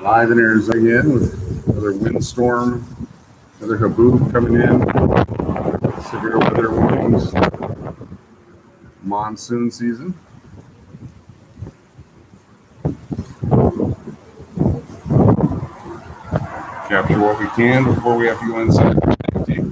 Live in Arizona again with another windstorm, another HABOOB coming in. Severe weather warnings. Monsoon season. Capture what we can before we have to go inside for safety.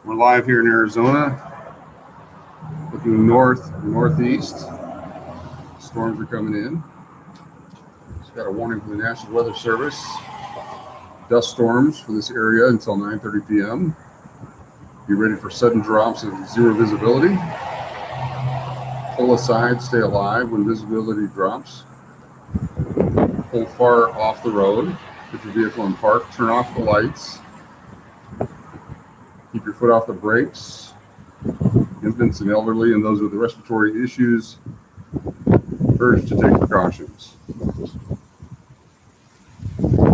We're live here in Arizona, looking northeast. Storms are coming in. Just got a warning from the National Weather Service. Dust storms for this area until 9:30 p.m. Be ready for sudden drops of zero visibility. Pull aside, stay alive when visibility drops. Pull far off the road. Put your vehicle in park. Turn off the lights. Keep your foot off the brakes. Infants and elderly and those with respiratory issues urged to take precautions. Not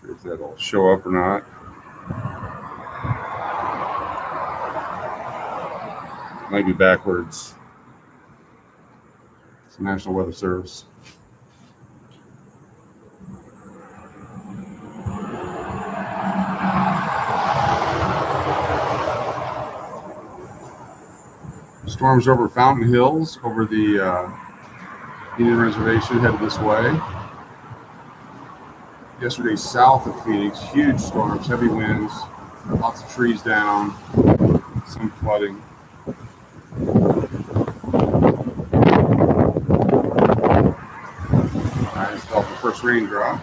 sure if that'll show up or not. Might be backwards. National Weather Service. Storms over Fountain Hills, over the Indian Reservation, headed this way. Yesterday, south of Phoenix, huge storms, heavy winds, lots of trees down, some flooding. First raindrop.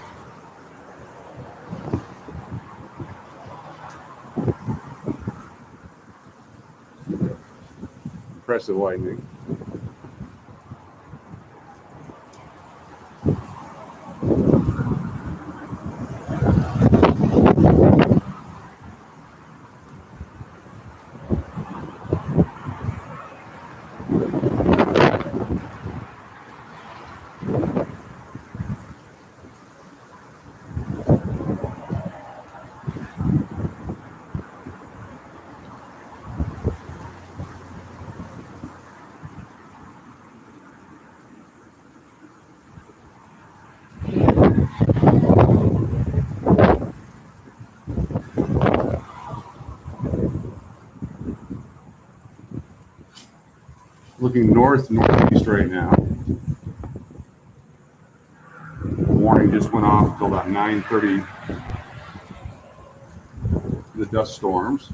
Impressive lightning. Looking northeast right now. The warning just went off until about 9:30. The dust storms.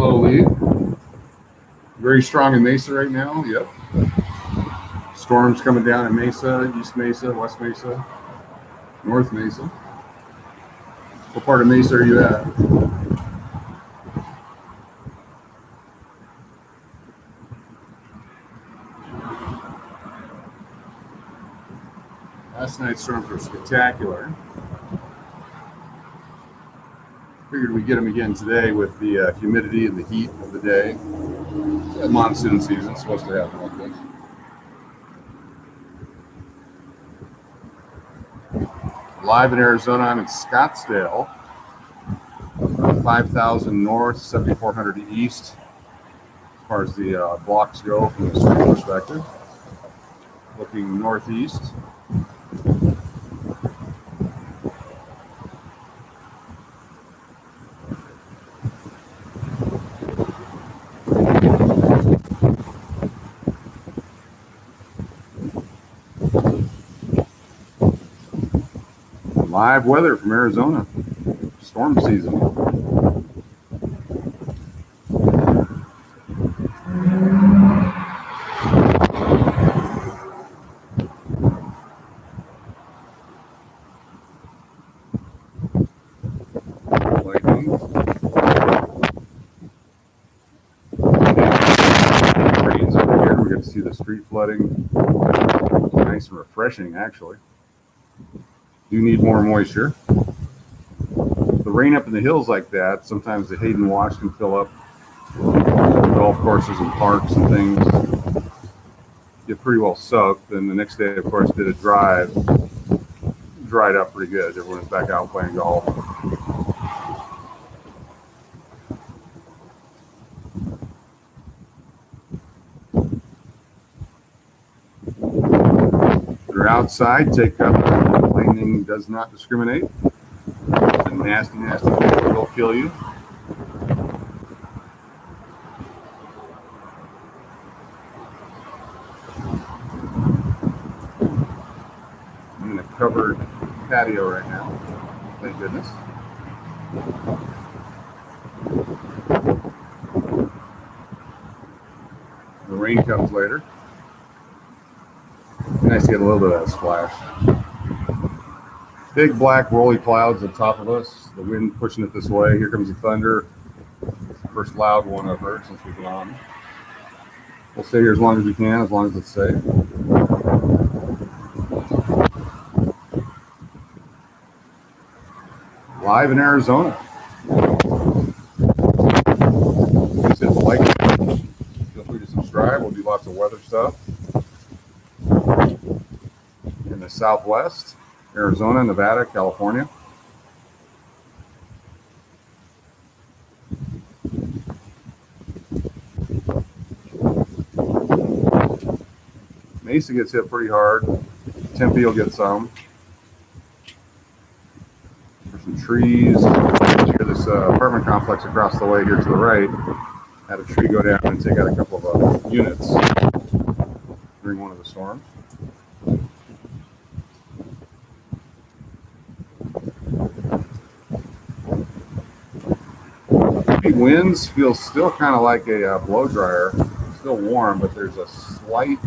yellow lead. Very strong in Mesa right now. Yep. Storms coming down in Mesa, East Mesa, West Mesa, North Mesa. What part of Mesa are you at? Last night's storms were spectacular. Figured we'd get them again today with the humidity and the heat of the day. Monsoon season, supposed to happen like this. Live in Arizona, I'm in Scottsdale. 5,000 north, 7,400 east, as far as the blocks go from the street perspective. Looking northeast. Live weather from Arizona. Storm season. Lightning. Rains over here. We're going to see the street flooding. Nice and refreshing, actually. Do need more moisture. The rain up in the hills like that, sometimes the Hayden Wash can fill up. Golf courses and parks and things get pretty well soaked. Then the next day, of course, did a drive. Dried up pretty good. Everyone's back out playing golf. If you're outside, take cover. Lightning does not discriminate. It's a nasty, nasty thing that will kill you. I'm in a covered patio right now. Thank goodness. The rain comes later. Nice to get a little bit of that splash. Big black rolly clouds on top of us. The wind pushing it this way. Here comes the thunder. It's the first loud one I've heard since we've been on. We'll stay here as long as we can, as long as it's safe. Live in Arizona. Please hit the like button. Feel free to subscribe. We'll do lots of weather stuff. In the Southwest, Arizona, Nevada, California. Mesa gets hit pretty hard. Tempe will get some. There's some trees. Here, this apartment complex across the way here to the right had a tree go down and take out a couple of units during one of the storms. Winds feels still kind of like a blow dryer. Still warm, but there's a slight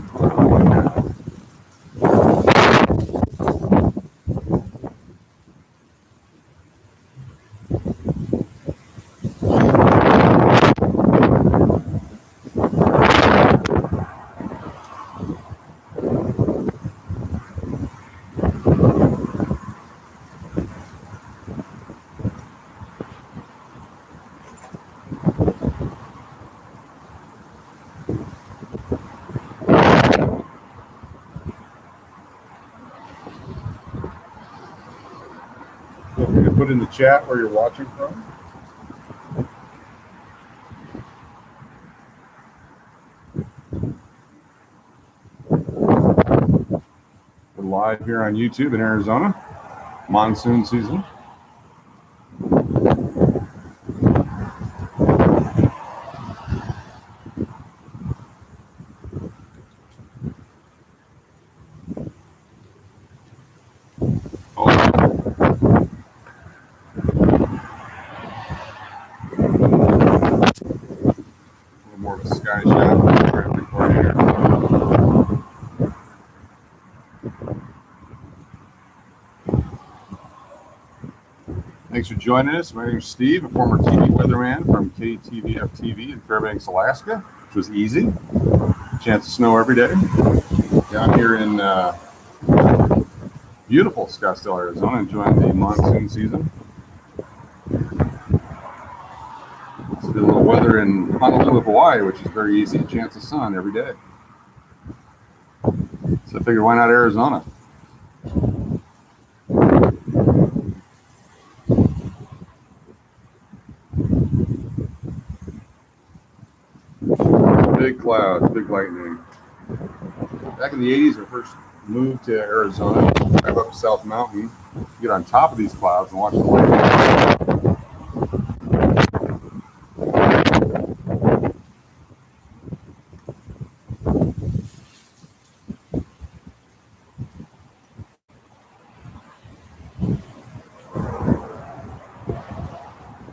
put in the chat where you're watching from. We're live here on YouTube in Arizona. Monsoon season. more of a sky shot. Try to record here. Thanks for joining us. My name is Steve, a former TV weatherman from KTVF TV in Fairbanks, Alaska, which was easy. Chance of snow every day. Down here in beautiful Scottsdale, Arizona, enjoying the monsoon season. It's a little weather in Honolulu, Hawaii, which is very easy. Chance of sun every day. So I figured, why not Arizona? Big clouds, big lightning. Back in the 80s, when I first moved to Arizona, drive up South Mountain, get on top of these clouds and watch the lightning.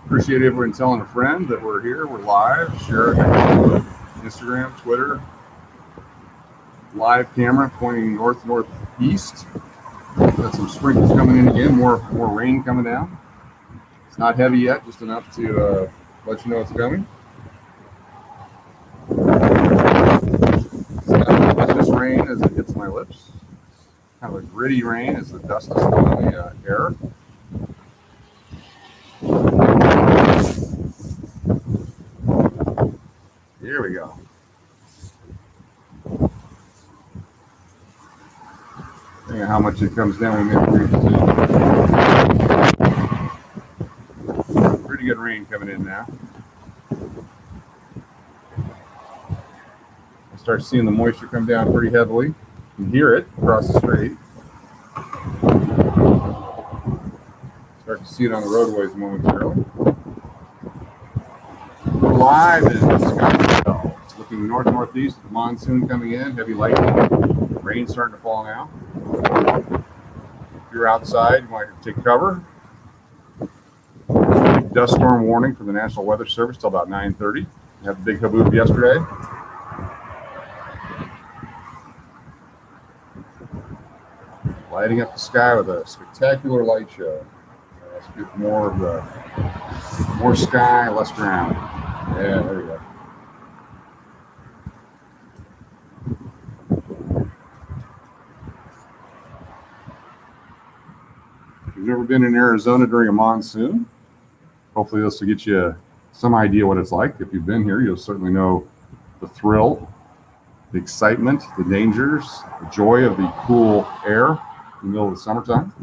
Appreciate everyone telling a friend that we're here, we're live. Share it on Instagram, Twitter. Live camera pointing northeast. Got some sprinkles coming in again, more rain coming down. It's not heavy yet, just enough to let you know it's coming. It's not as much as rain as it hits my lips. Kind of a gritty rain as the dust is still in the air. Here we go. Depending on how much it comes down, we may agree to. Pretty good rain coming in now. I start seeing the moisture come down pretty heavily. You can hear it across the street. Start to see it on the roadways momentarily. We're live in Scottsdale. It's looking northeast, monsoon coming in, heavy lightning, rain starting to fall now. If you're outside, you might take cover. Dust storm warning from the National Weather Service till about 9:30. We had the big HABOOB yesterday. Lighting up the sky with a spectacular light show. Let's get more of the more sky, less ground. Yeah, there you go. If you've never been in Arizona during a monsoon, hopefully this will get you some idea what it's like. If you've been here, you'll certainly know the thrill, the excitement, the dangers, the joy of the cool air in the middle of the summertime.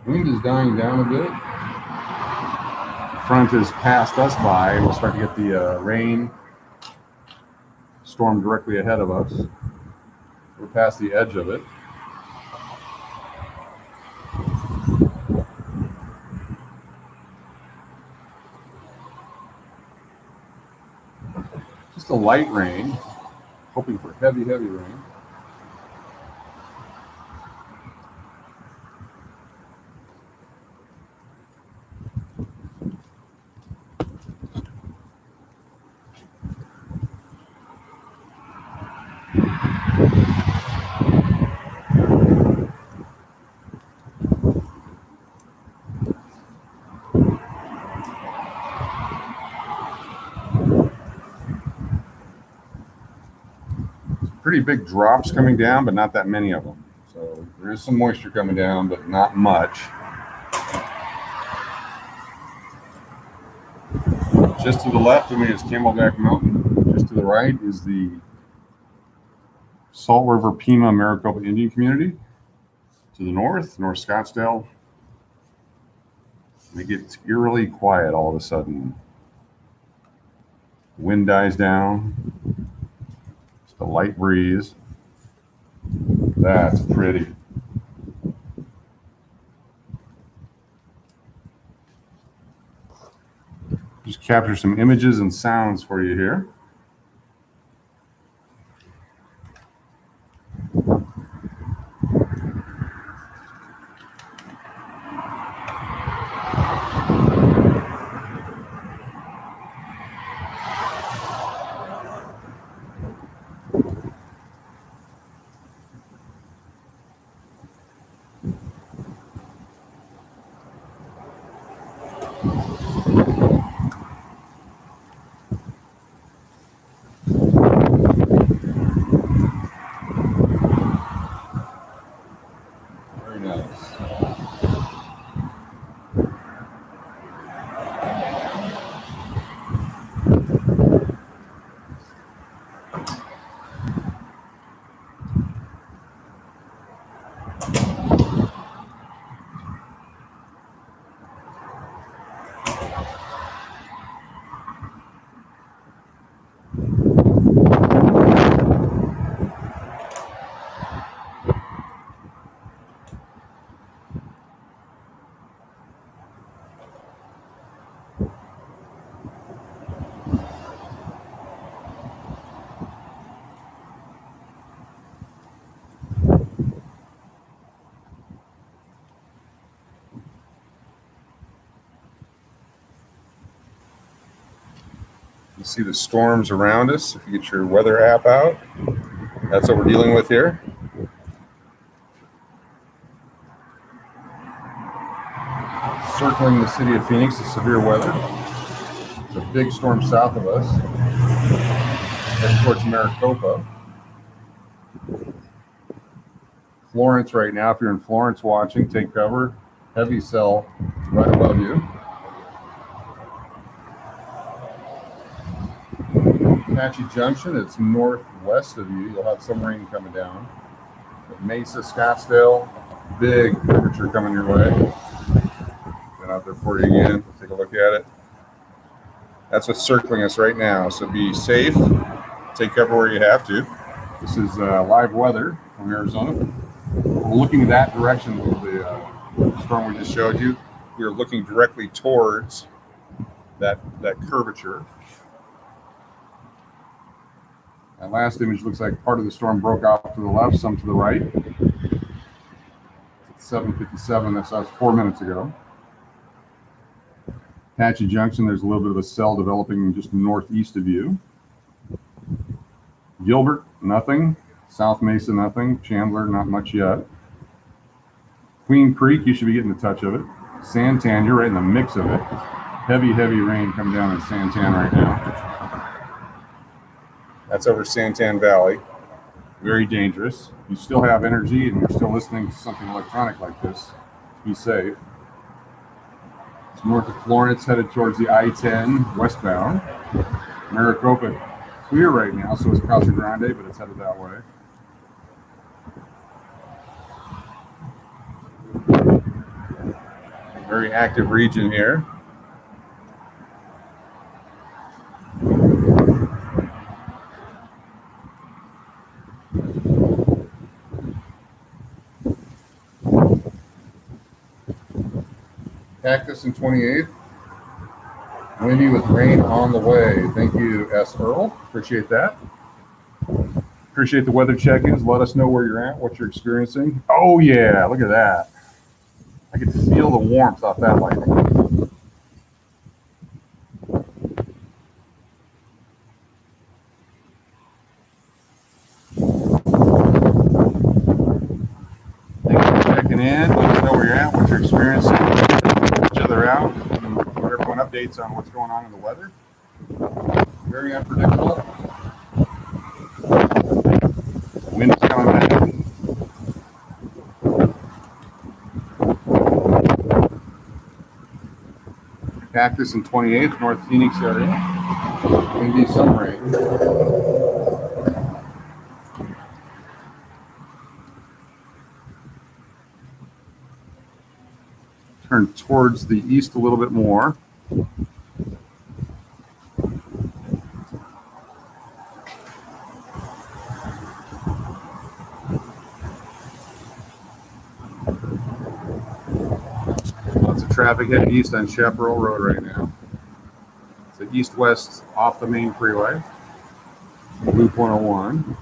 Wind is dying down a bit. Front has passed us by, and we'll start to get the rain storm directly ahead of us. We're past the edge of it. Just a light rain, hoping for heavy rain. Pretty big drops coming down, but not that many of them. So there is some moisture coming down, but not much. Just to the left of me is Camelback Mountain. Just to the right is the Salt River Pima Maricopa Indian Community. To the north, North Scottsdale, it gets eerily quiet all of a sudden. The wind dies down. Just a light breeze. That's pretty. Just capture some images and sounds for you here. Very nice. You see the storms around us. If you get your weather app out, that's what we're dealing with here. Circling the city of Phoenix is severe weather. There's a big storm south of us, heading towards Maricopa. Florence right now, if you're in Florence watching, take cover. Heavy cell right above you. Apache Junction, it's northwest of you. You'll have some rain coming down. But Mesa, Scottsdale, big temperature coming your way. Been out there for you again. Take a look at it. That's what's circling us right now. So be safe. Take cover where you have to. This is live weather from Arizona. We're looking that direction with the storm we just showed you. We are looking directly towards that curvature. That last image looks like part of the storm broke off to the left, some to the right. It's 7:57, that's us 4 minutes ago. Apache Junction, there's a little bit of a cell developing just northeast of you. Gilbert, nothing. South Mesa, nothing. Chandler, not much yet. Queen Creek, you should be getting a touch of it. Santan, you're right in the mix of it. Heavy rain coming down in Santan right now. That's over Santan Valley. Very dangerous. You still have energy and you're still listening to something electronic like this. Be safe. It's north of Florence, headed towards the I-10 westbound. Maricopa, clear right now, so it's Casa Grande, but it's headed that way. Very active region here. Cactus and 28th. Windy with rain on the way. Thank you, S. Earl. Appreciate that. Appreciate the weather check-ins. Let us know where you're at, what you're experiencing. Oh, yeah. Look at that. I can feel the warmth off that lightning. Thanks for checking in. Let us know where you're at, what you're experiencing. Each other out. Let everyone updates on what's going on in the weather. Very unpredictable. Wind is coming back. Cactus and 28th, North Phoenix area. Windy, some rain. Turn towards the east a little bit more. Lots of traffic heading east on Chaparral Road right now. It's an east-west off the main freeway, Loop 101.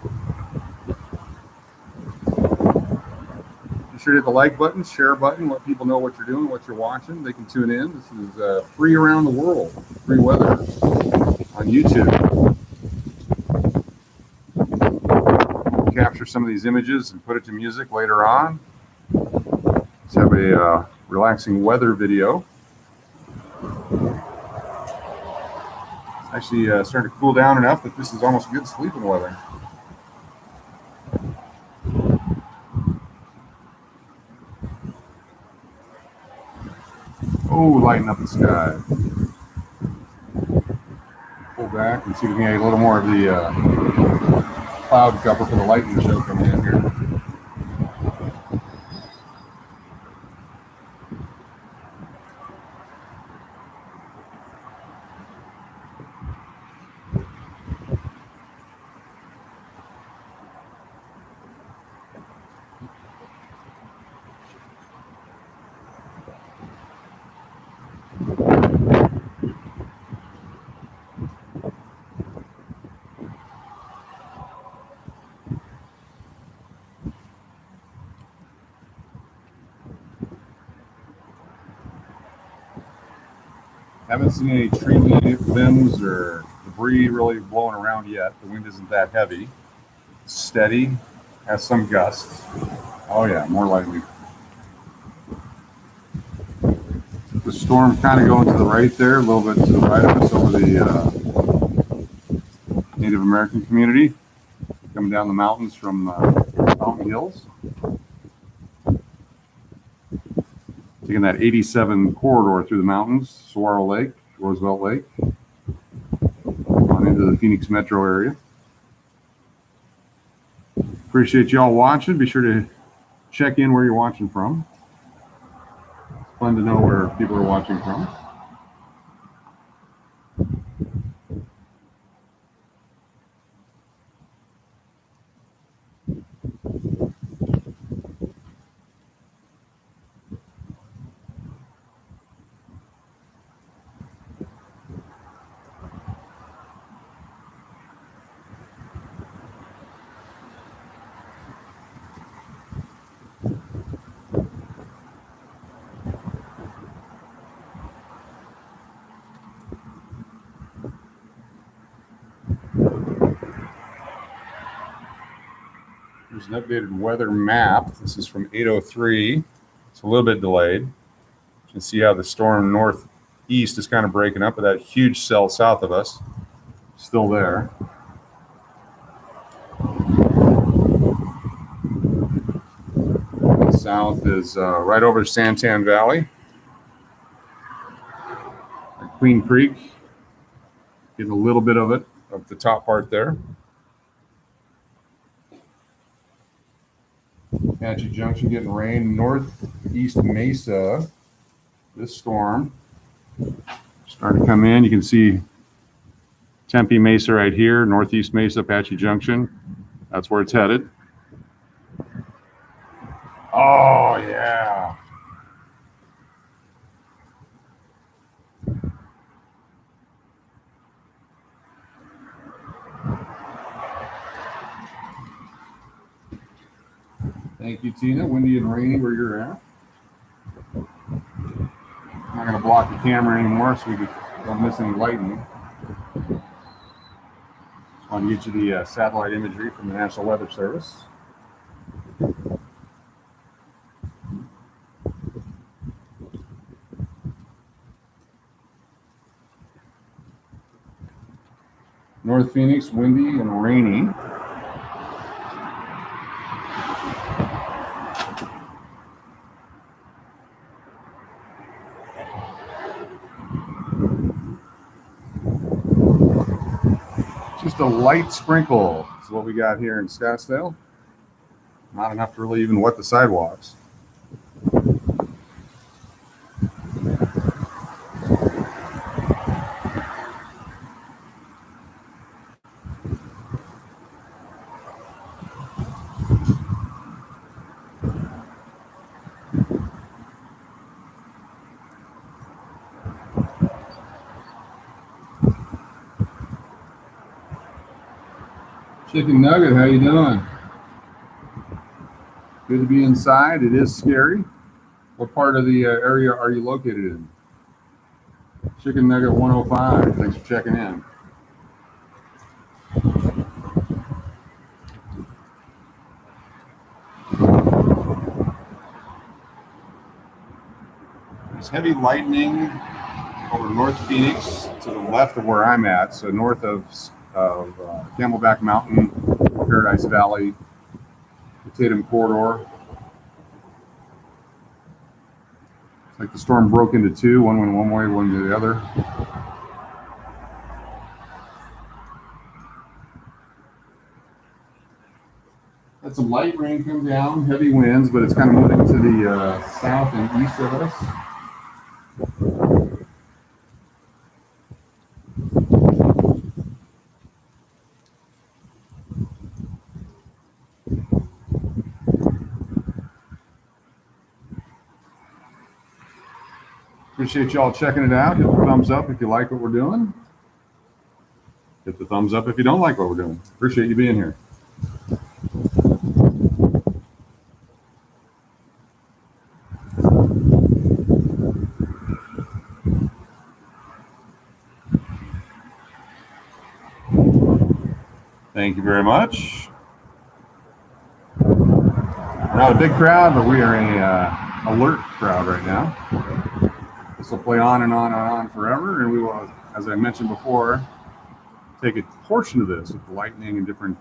Be sure to hit the like button, share button, let people know what you're doing, what you're watching. They can tune in. This is free around the world, free weather on YouTube. Capture some of these images and put it to music later on. Let's have a relaxing weather video. It's actually starting to cool down enough that this is almost good sleeping weather. Oh, lighten up the sky. Pull back and see if we can get a little more of the cloud cover for the lightning show coming in here. Haven't seen any tree limbs or debris really blowing around yet. The wind isn't that heavy. It's steady, has some gusts. Oh yeah, more lightning. The storm kind of going to the right there, a little bit to the right of us over the Native American community, coming down the mountains from Mountain Hills. Taking that 87 corridor through the mountains, Saguaro Lake, Roosevelt Lake, on into the Phoenix metro area. Appreciate y'all watching. Be sure to check in where you're watching from. It's fun to know where people are watching from. There's an updated weather map. This is from 8:03. It's a little bit delayed. You can see how the storm northeast is kind of breaking up, but that huge cell south of us is still there. South is right over Santan Valley. Queen Creek, getting a little bit of it up the top part there. Apache Junction getting rain. Northeast Mesa, this storm starting to come in. You can see Tempe Mesa right here, Northeast Mesa, Apache Junction. That's where it's headed. Oh, yeah. Thank you, Tina. Windy and rainy where you're at. I'm not going to block the camera anymore so we don't miss any lightning. Just want to get you the satellite imagery from the National Weather Service. North Phoenix, windy and rainy. Just a light sprinkle is what we got here in Scottsdale. Not enough to really even wet the sidewalks. Chicken Nugget, how you doing? Good to be inside. It is scary. What part of the area are you located in? Chicken Nugget 105. Thanks for checking in. There's heavy lightning over North Phoenix to the left of where I'm at, so north of Camelback Mountain, Paradise Valley, the Tatum Corridor. It's like the storm broke into two. One went one way, one to the other. Had some light rain come down, heavy winds, but it's kind of moving to the south and east of us. Appreciate y'all checking it out. Hit the thumbs up if you like what we're doing. Hit the thumbs up if you don't like what we're doing. Appreciate you being here. Thank you very much. We're not a big crowd, but we are a alert crowd right now. This will play on and on and on forever, and we will, as I mentioned before, take a portion of this with lightning and different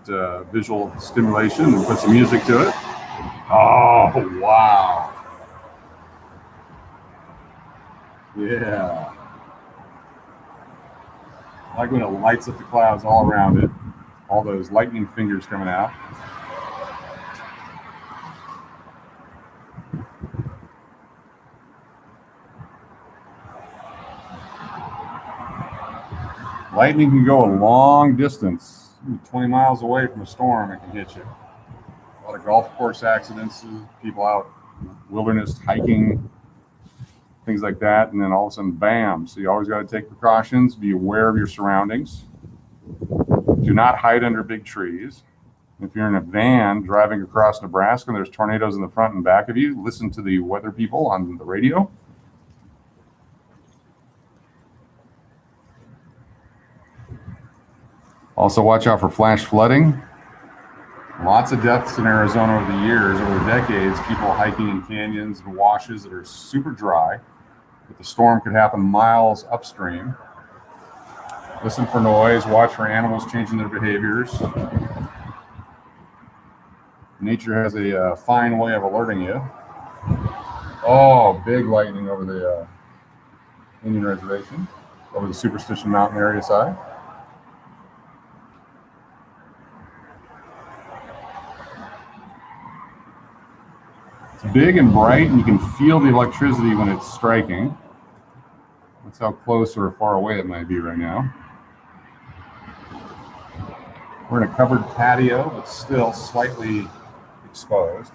visual stimulation and put some music to it. Oh, wow. Yeah. I like when it lights up the clouds all around it. All those lightning fingers coming out. Lightning can go a long distance, 20 miles away from a storm. It can hit you. A lot of golf course accidents, people out wilderness hiking, things like that, and then all of a sudden, bam. So you always got to take precautions, be aware of your surroundings. Do not hide under big trees. If you're in a van driving across Nebraska and there's tornadoes in the front and back of you, listen to the weather people on the radio. Also watch out for flash flooding. Lots of deaths in Arizona over the years, over the decades, people hiking in canyons and washes that are super dry. But the storm could happen miles upstream. Listen for noise, watch for animals changing their behaviors. Nature has a fine way of alerting you. Oh, big lightning over the Indian Reservation, over the Superstition Mountain area side. It's big and bright, and you can feel the electricity when it's striking. That's how close or far away it might be right now. We're in a covered patio, but still slightly exposed.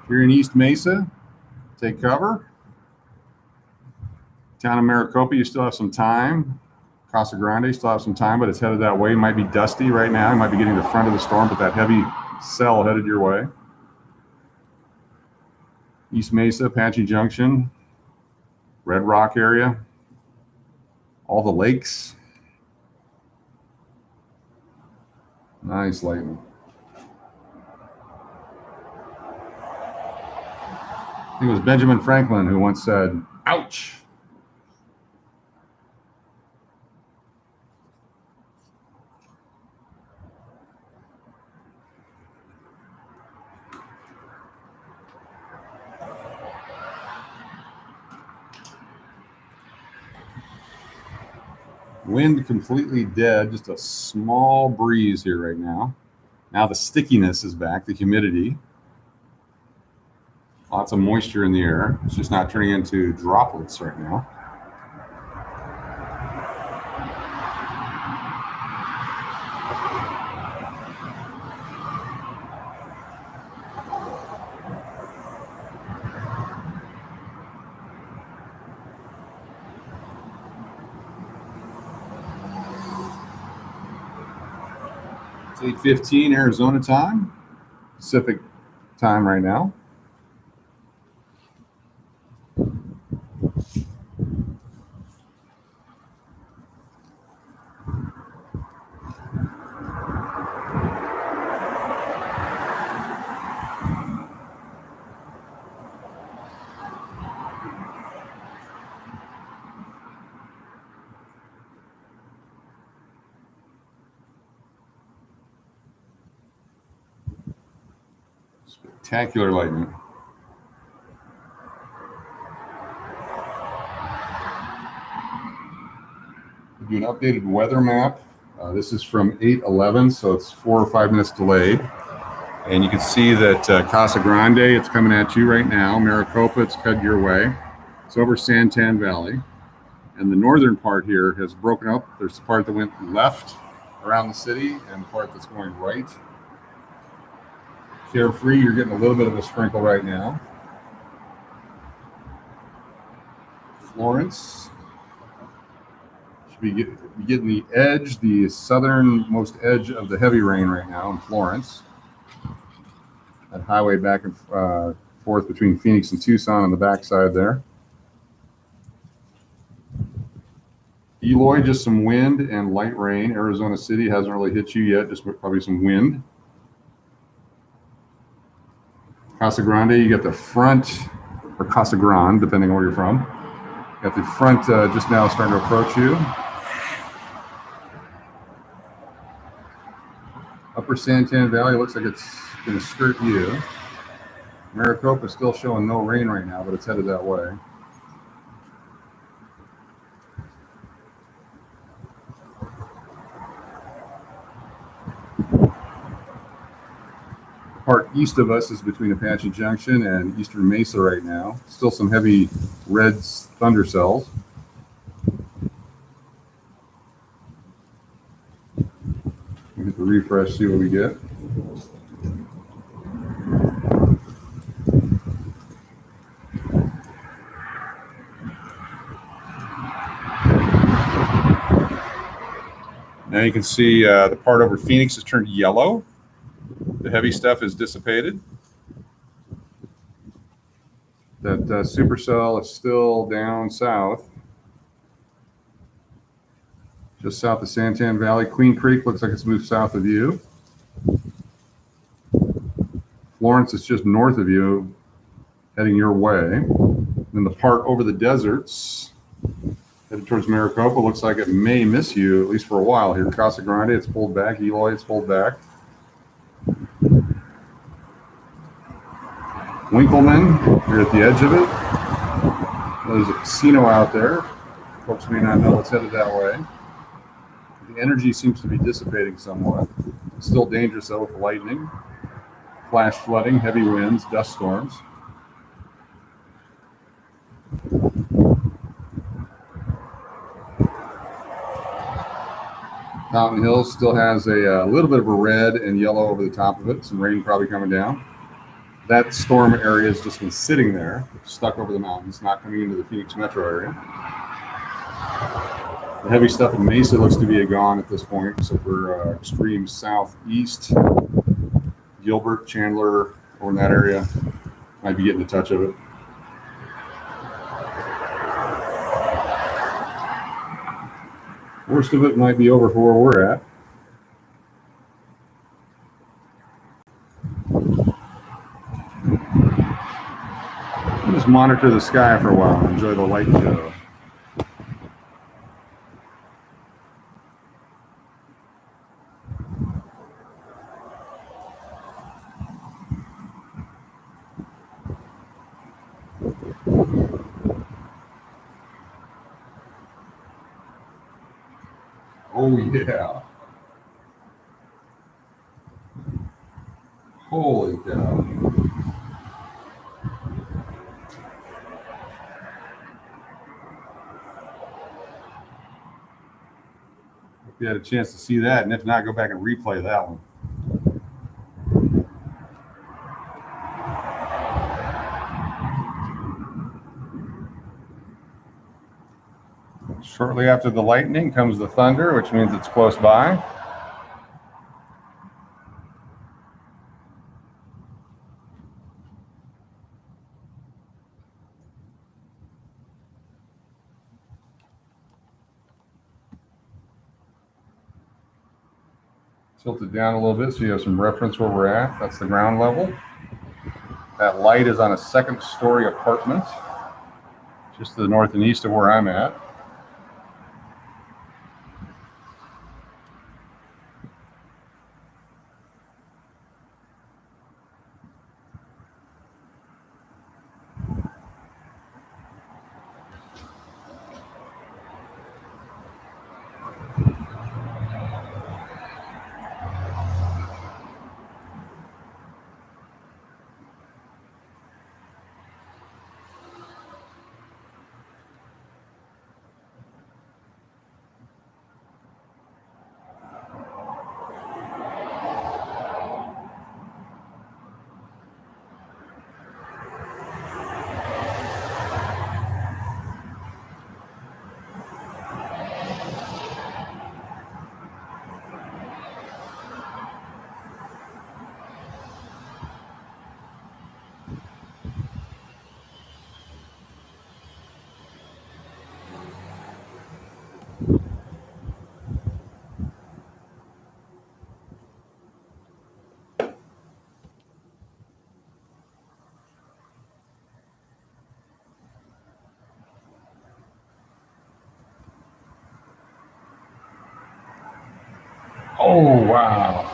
If you're in East Mesa, take cover. Town of Maricopa, you still have some time. Casa Grande, still have some time, but it's headed that way. It might be dusty right now. You might be getting the front of the storm, but that heavy cell headed your way. East Mesa, Apache Junction, Red Rock area, all the lakes. Nice lightning. I think it was Benjamin Franklin who once said, "Ouch." Wind completely dead, just a small breeze here right now. Now the stickiness is back, the humidity. Lots of moisture in the air. It's just not turning into droplets right now. It's 8:15 Arizona time, Pacific time right now. Spectacular lightning. Do an updated weather map. This is from 8:11, so it's 4 or 5 minutes delayed. And you can see that Casa Grande, it's coming at you right now. Maricopa, it's cut your way. It's over Santan Valley. And the northern part here has broken up. There's the part that went left around the city and the part that's going right. Carefree, you're getting a little bit of a sprinkle right now. Florence should be getting the edge, the southernmost edge of the heavy rain right now in Florence. That highway back and forth between Phoenix and Tucson on the backside there. Eloy, just some wind and light rain. Arizona City hasn't really hit you yet, just probably some wind. Casa Grande, you got the front, or Casa Grande, depending on where you're from. You got the front just now starting to approach you. Upper Santan Valley looks like it's going to skirt you. Maricopa is still showing no rain right now, but it's headed that way. The part east of us is between Apache Junction and Eastern Mesa right now. Still some heavy red thunder cells. We hit the refresh, see what we get. Now you can see the part over Phoenix has turned yellow. The heavy stuff is dissipated. That supercell is still down south, just south of Santan Valley. Queen Creek looks like it's moved south of you. Florence is just north of you, heading your way. Then the part over the deserts, headed towards Maricopa, looks like it may miss you, at least for a while here. Casa Grande, it's pulled back. Eloy, it's pulled back. Winkleman, you're at the edge of it. There's a casino out there. Folks may not know it's headed that way. The energy seems to be dissipating somewhat. It's still dangerous though with lightning, flash flooding, heavy winds, dust storms. Fountain Hills still has a little bit of a red and yellow over the top of it. Some rain probably coming down. That storm area has just been sitting there, stuck over the mountains, not coming into the Phoenix metro area. The heavy stuff in Mesa looks to be gone at this point, except for extreme southeast. Gilbert, Chandler, over in that area, might be getting a touch of it. Worst of it might be over for where we're at. Just monitor the sky for a while and enjoy the light show. Oh yeah. Holy cow. If you had a chance to see that, and if not, go back and replay that one. Shortly after the lightning comes the thunder, which means it's close by. Tilt it down a little bit so you have some reference where we're at. That's the ground level. That light is on a second-story apartment, just to the north and east of where I'm at. Oh, wow.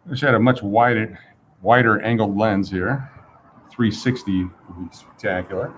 Wish I had a much wider angled lens here. 360 would be spectacular.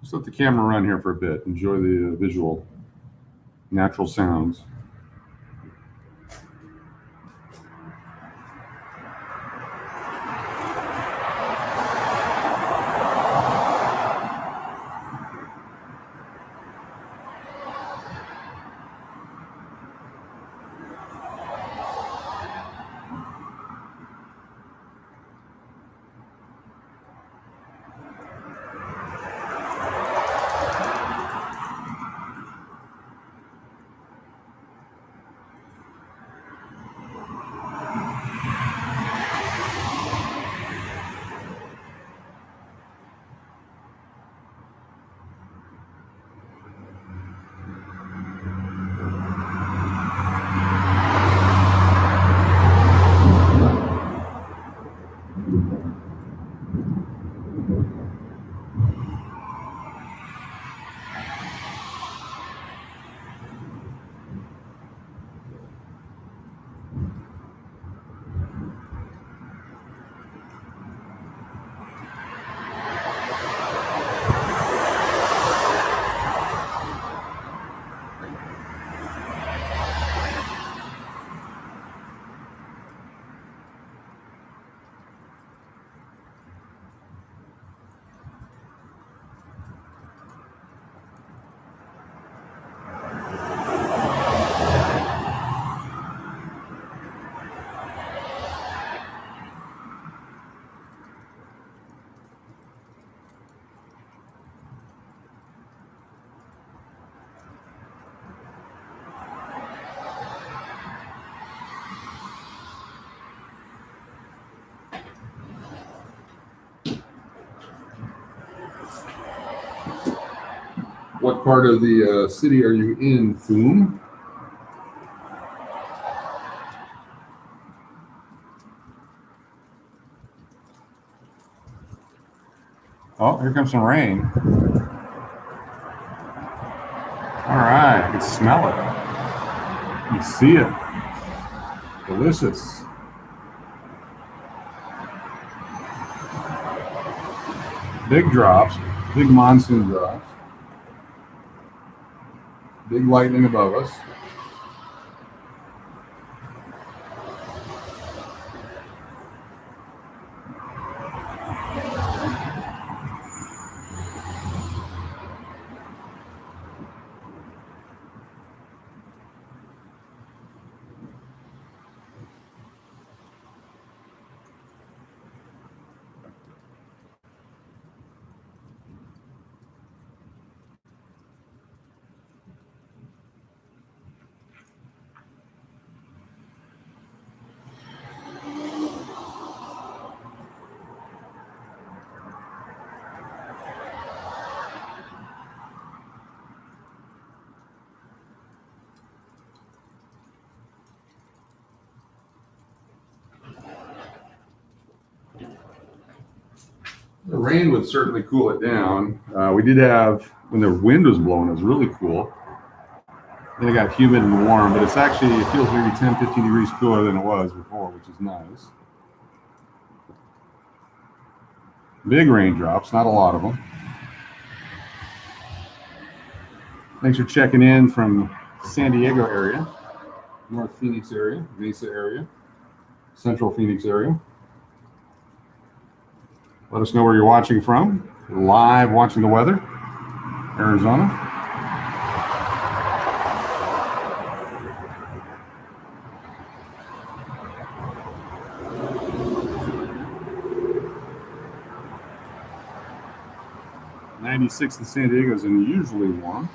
Just let the camera run here for a bit. Enjoy the visual, natural sounds. What part of the city are you in, Foom? Oh, here comes some rain. All right, I can smell it. You see it. Delicious. Big drops, big monsoon drops. Big lightning above us. The rain would certainly cool it down. We did have, when the wind was blowing, it was really cool. Then it got humid and warm, but it's actually, it feels maybe 10, 15 degrees cooler than it was before, which is nice. Big raindrops, not a lot of them. Thanks for checking in from San Diego area, North Phoenix area, Mesa area, Central Phoenix area. Let us know where you're watching from. Live watching the weather, Arizona. '96 in San Diego is unusually warm.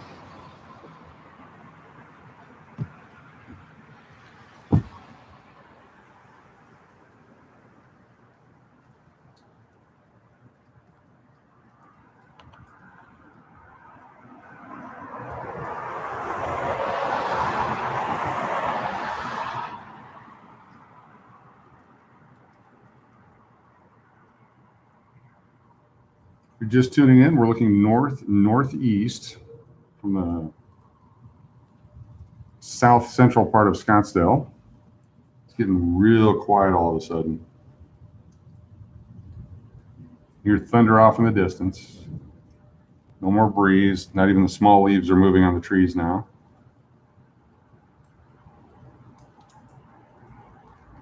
If you're just tuning in, we're looking northeast from the south central part of Scottsdale. It's getting real quiet all of a sudden. You hear thunder off in the distance. No more breeze. Not even the small leaves are moving on the trees now.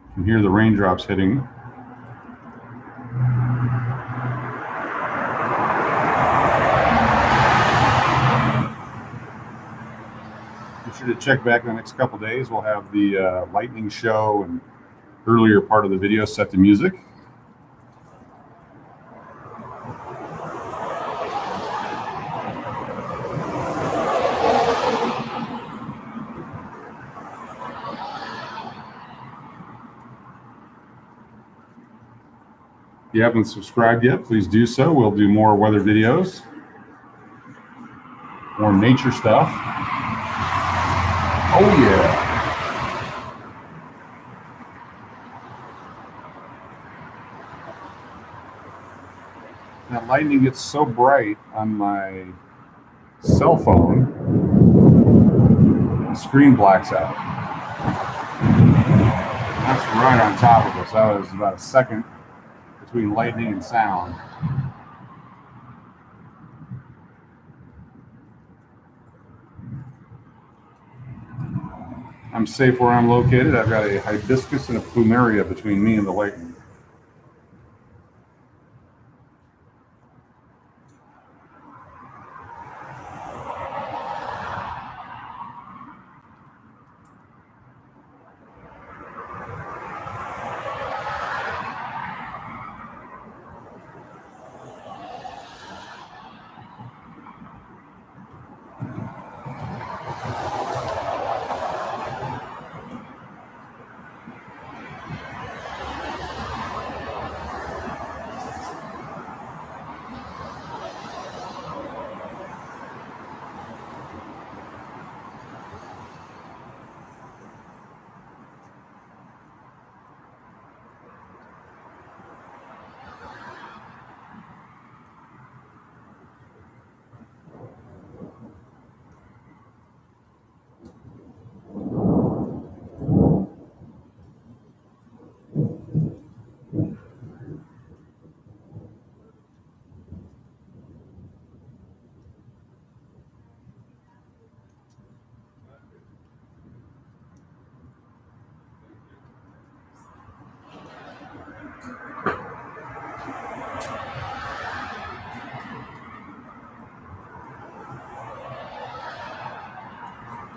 You can hear the raindrops hitting. Be sure to check back in the next couple days. We'll have the lightning show and earlier part of the video set to music. If you haven't subscribed yet, please do so. We'll do more weather videos, more nature stuff. Oh yeah. That lightning gets so bright on my cell phone, the screen blacks out. That's right on top of us. That was about a second between lightning and sound. I'm safe where I'm located. I've got a hibiscus and a plumeria between me and the lightning.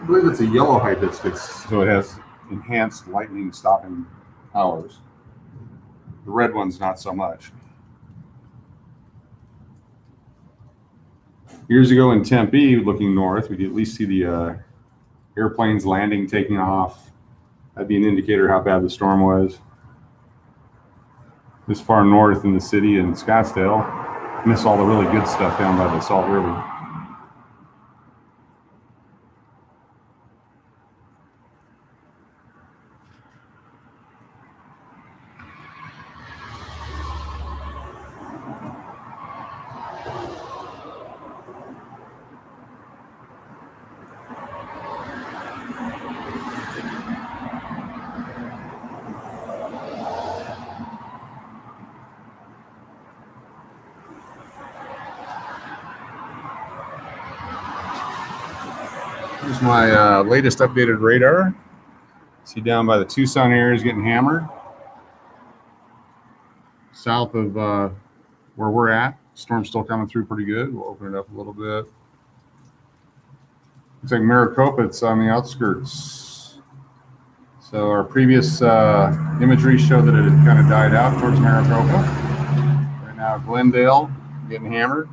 I believe it's a yellow hibiscus, so it has enhanced lightning stopping powers. The red one's not so much. Years ago in Tempe, looking north, we could at least see the airplanes landing, taking off. That'd be an indicator how bad the storm was. This far north in the city in Scottsdale, miss all the really good stuff down by the Salt River. Here's my latest updated radar. See down by the Tucson area is getting hammered. South of where we're at, storm's still coming through pretty good. We'll open it up a little bit. Looks like Maricopa, it's on the outskirts. So our previous imagery showed that it had kind of died out towards Maricopa. Right now, Glendale getting hammered.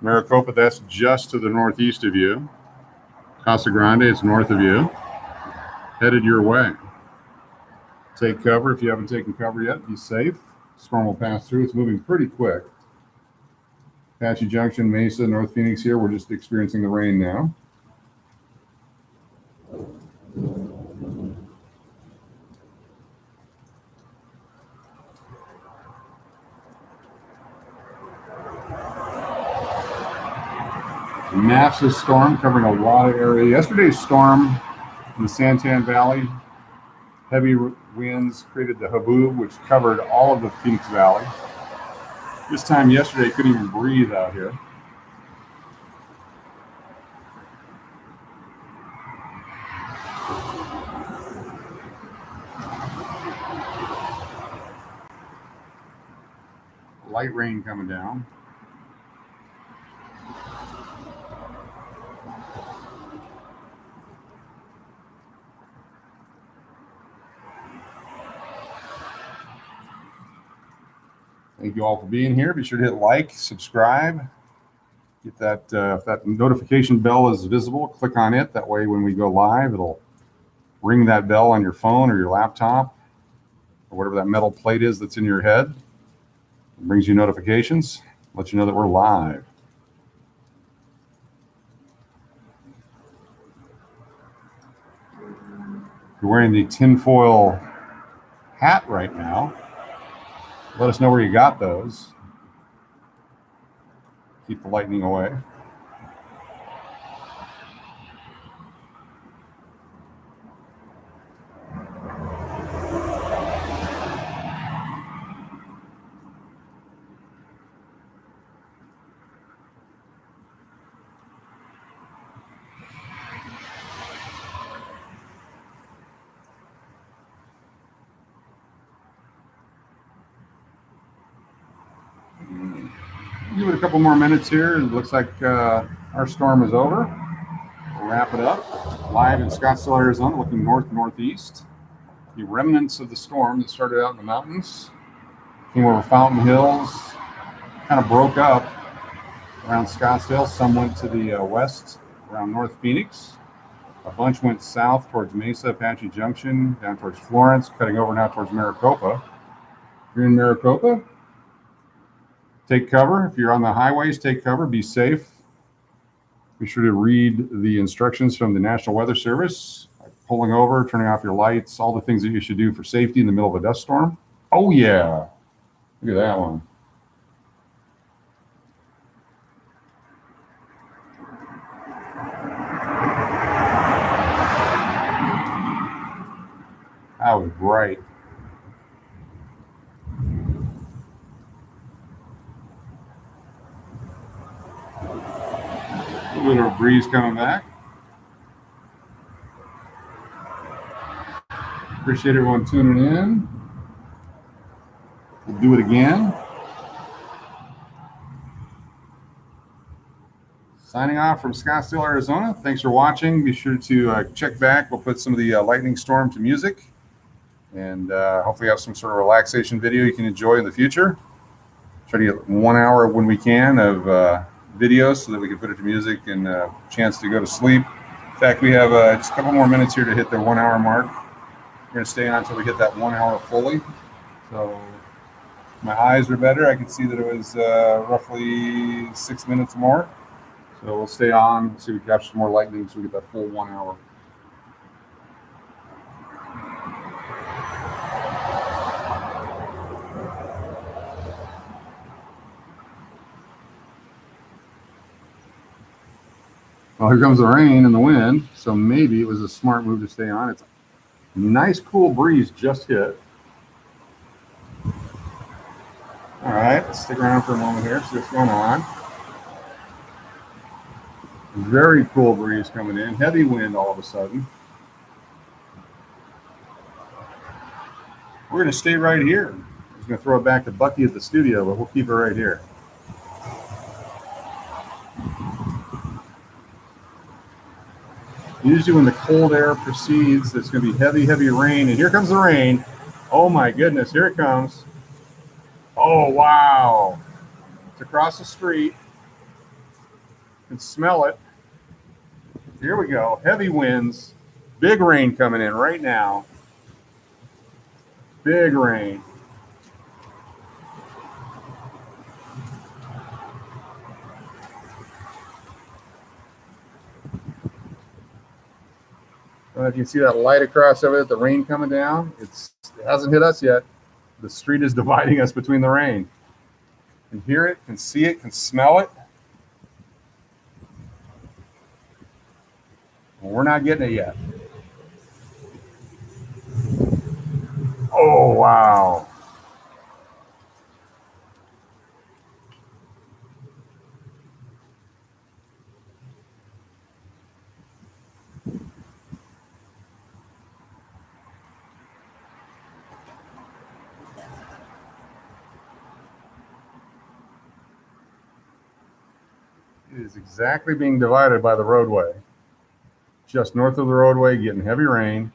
Maricopa, that's just to the northeast of you. Casa Grande, it's north of you. Headed your way. Take cover if you haven't taken cover yet. Be safe. Storm will pass through. It's moving pretty quick. Apache Junction, Mesa, North Phoenix here. We're just experiencing the rain now. Massive storm covering a lot of area. Yesterday's storm in the Santan Valley, heavy winds created the HABOOB, which covered all of the Phoenix Valley. This time yesterday, couldn't even breathe out here. Light rain coming down. Thank you all for being here. Be sure to hit like, subscribe. Get that, if that notification bell is visible, click on it. That way when we go live, it'll ring that bell on your phone or your laptop or whatever that metal plate is that's in your head. It brings you notifications, let you know that we're live. You're wearing the tinfoil hat right now. Let us know where you got those. Keep the lightning away. Give it a couple more minutes here. It looks like our storm is over. We'll wrap it up. Live in Scottsdale, Arizona, looking north-northeast. The remnants of the storm that started out in the mountains came over Fountain Hills, kind of broke up around Scottsdale. Some went to the west around North Phoenix. A bunch went south towards Mesa, Apache Junction, down towards Florence, cutting over now towards Maricopa. If you're in Maricopa, take cover. If you're on the highways, take cover. Be safe. Be sure to read the instructions from the National Weather Service. Like pulling over, turning off your lights, all the things that you should do for safety in the middle of a dust storm. Oh, yeah. Look at that one. That was bright. A little bit of a breeze coming back. Appreciate everyone tuning in. We'll do it again. Signing off from Scottsdale, Arizona. Thanks for watching. Be sure to check back. We'll put some of the lightning storm to music, and hopefully have some sort of relaxation video you can enjoy in the future. Try to get 1 hour when we can of videos so that we can put it to music and a chance to go to sleep. In fact, we have just a couple more minutes here to hit the 1 hour mark. We're going to stay on until we hit that 1 hour fully. So my eyes are better. I can see that it was roughly 6 minutes more. So we'll stay on, see if we capture some more lightning so we get that full 1 hour. Well, here comes the rain and the wind, so maybe it was a smart move to stay on. It's a nice cool breeze just hit. All right, let's stick around for a moment here, see what's going on. Very cool breeze coming in, heavy wind all of a sudden. We're going to stay right here. I was going to throw it back to Bucky at the studio, but we'll keep it right here. Usually when the cold air precedes, it's going to be heavy, heavy rain. And here comes the rain. Oh my goodness, here it comes. Oh, wow. It's across the street. You can smell it. Here we go. Heavy winds. Big rain coming in right now. Big rain. I don't know if you can see that light across over there, the rain coming down. It hasn't hit us yet. The street is dividing us between the rain. Can hear it, can see it, can smell it. Well, we're not getting it yet. Oh, wow. It is exactly being divided by the roadway. Just north of the roadway, getting heavy rain.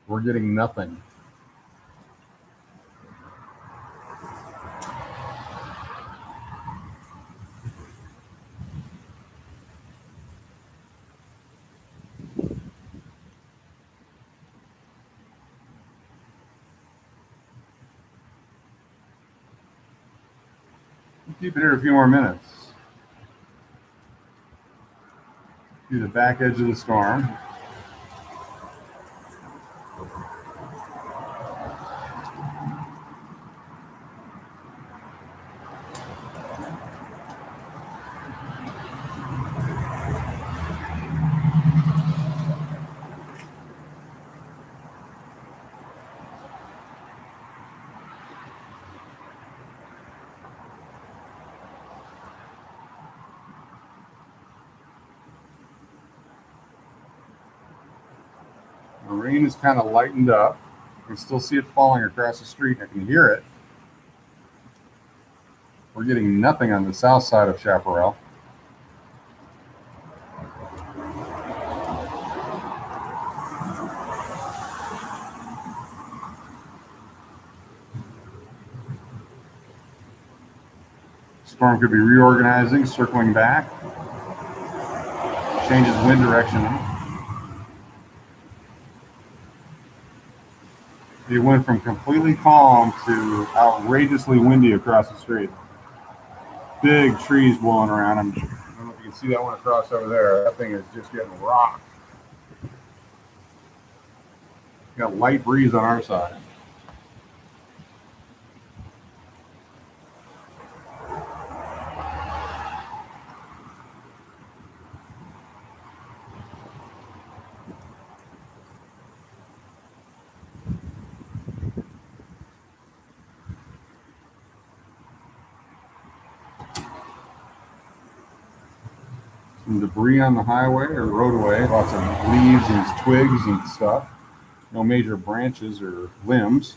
We're getting nothing. We'll keep it here a few more minutes. To the back edge of the storm. The rain is kind of lightened up. You can still see it falling across the street. I can hear it. We're getting nothing on the south side of Chaparral. Storm could be reorganizing, circling back. Changes wind direction. It went from completely calm to outrageously windy across the street. Big trees blowing around. I don't know if you can see that one across over there. That thing is just getting rocked. Got light breeze on our side. Some debris on the highway or roadway, lots of leaves and twigs and stuff. No major branches or limbs.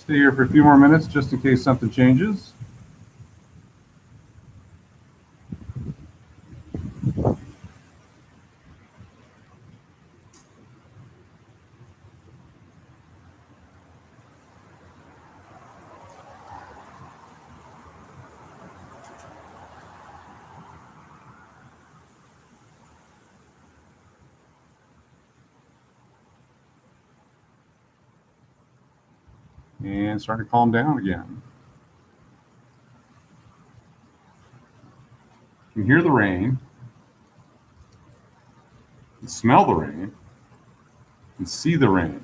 Stay here for a few more minutes just in case something changes. And starting to calm down again. You can hear the rain, you can smell the rain, you can see the rain.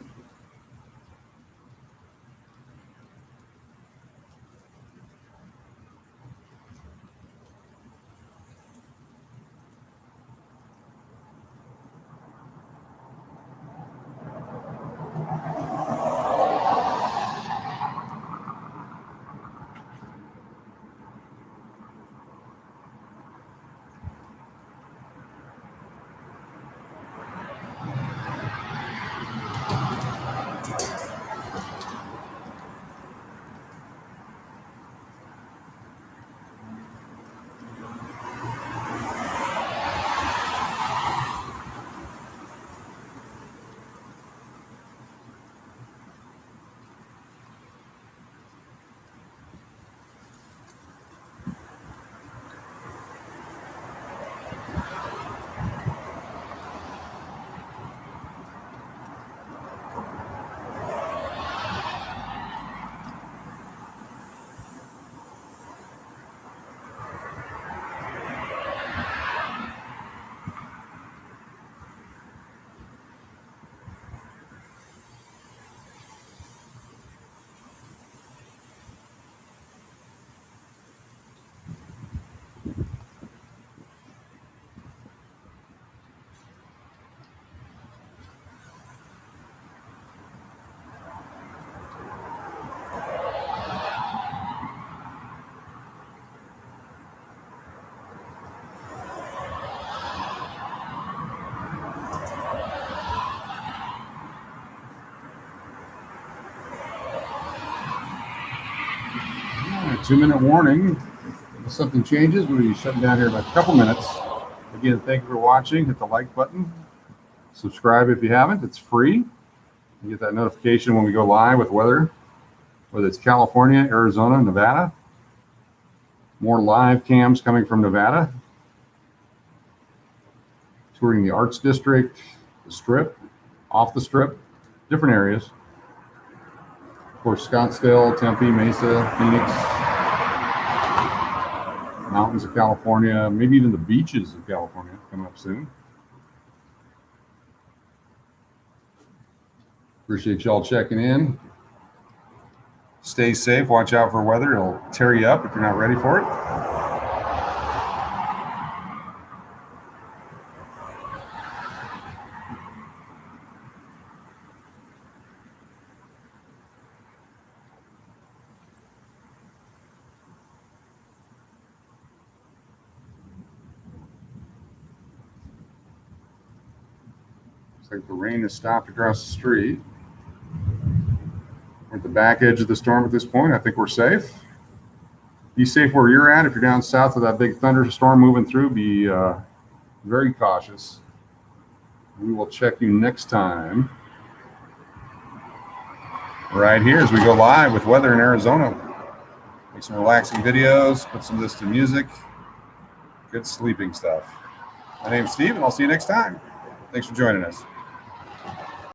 Right, 2-minute warning. If something changes, we'll be shutting down here in a couple minutes. Again, thank you for watching. Hit the like button. Subscribe if you haven't. It's free. You get that notification when we go live with weather, whether it's California, Arizona, Nevada. More live cams coming from Nevada. Touring the Arts District, the Strip, off the Strip, different areas. Of course, Scottsdale, Tempe, Mesa, Phoenix, mountains of California, maybe even the beaches of California coming up soon. Appreciate y'all checking in. Stay safe. Watch out for weather. It'll tear you up if you're not ready for it. Looks like the rain has stopped across the street. We're at the back edge of the storm at this point. I think we're safe. Be safe where you're at. If you're down south of that big thunderstorm moving through, be very cautious. We will check you next time right here as we go live with weather in Arizona. Make some relaxing videos, put some of this to music. Good sleeping stuff. My name's Steve, and I'll see you next time. Thanks for joining us.